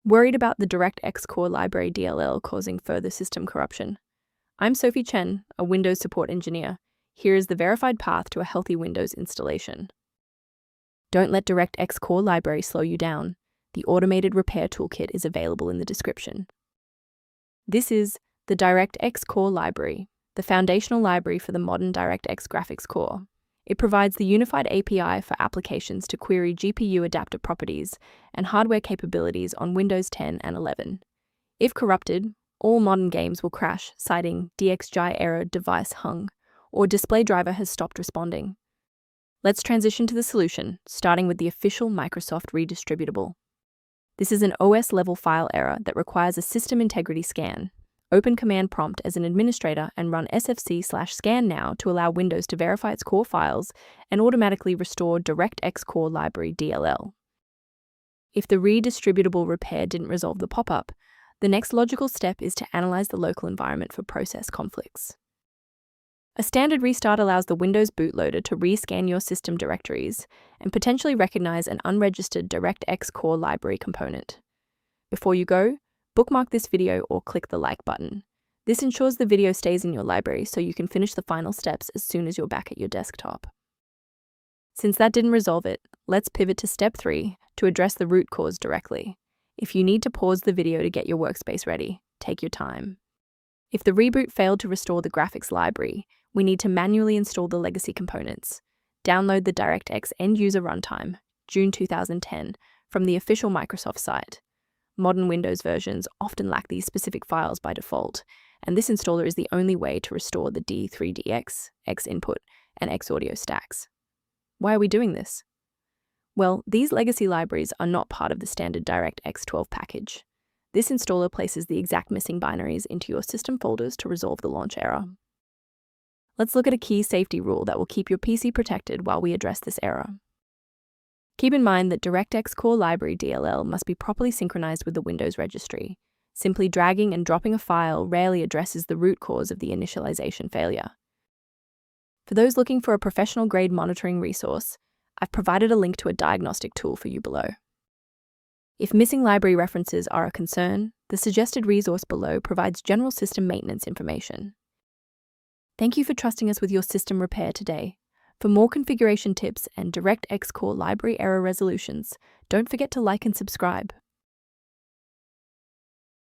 Worried about the DirectX Core Library DLL causing further system corruption? I'm Sophie Chen, a Windows support engineer. Here is the verified path to a healthy Windows installation. Don't let DirectX Core Library slow you down. The automated repair toolkit is available in the description. This is the DirectX Core Library, the foundational library for the modern DirectX Graphics Core. It provides the unified API for applications to query GPU adapter properties and hardware capabilities on Windows 10 and 11. If corrupted, all modern games will crash, citing DXG error device hung, or display driver has stopped responding. Let's transition to the solution, starting with the official Microsoft redistributable. This is an OS-level file error that requires a system integrity scan. Open Command Prompt as an administrator and run sfc/scan now to allow Windows to verify its core files and automatically restore DirectX Core Library DLL. If the redistributable repair didn't resolve the pop-up, the next logical step is to analyze the local environment for process conflicts. A standard restart allows the Windows bootloader to rescan your system directories and potentially recognize an unregistered DirectX Core Library component. Before you go, bookmark this video or click the like button. This ensures the video stays in your library so you can finish the final steps as soon as you're back at your desktop. Since that didn't resolve it, let's pivot to step 3 to address the root cause directly. If you need to pause the video to get your workspace ready, take your time. If the reboot failed to restore the graphics library, we need to manually install the legacy components. Download the DirectX End-User Runtime, June 2010, from the official Microsoft site. Modern Windows versions often lack these specific files by default, and this installer is the only way to restore the D3DX, X-Input, and X-Audio stacks. Why are we doing this? Well, these legacy libraries are not part of the standard DirectX 12 package. This installer places the exact missing binaries into your system folders to resolve the launch error. Let's look at a key safety rule that will keep your PC protected while we address this error. Keep in mind that DirectX Core Library DLL must be properly synchronized with the Windows registry. Simply dragging and dropping a file rarely addresses the root cause of the initialization failure. For those looking for a professional-grade monitoring resource, I've provided a link to a diagnostic tool for you below. If missing library references are a concern, the suggested resource below provides general system maintenance information. Thank you for trusting us with your system repair today. For more configuration tips and DirectX Core Library error resolutions, don't forget to like and subscribe.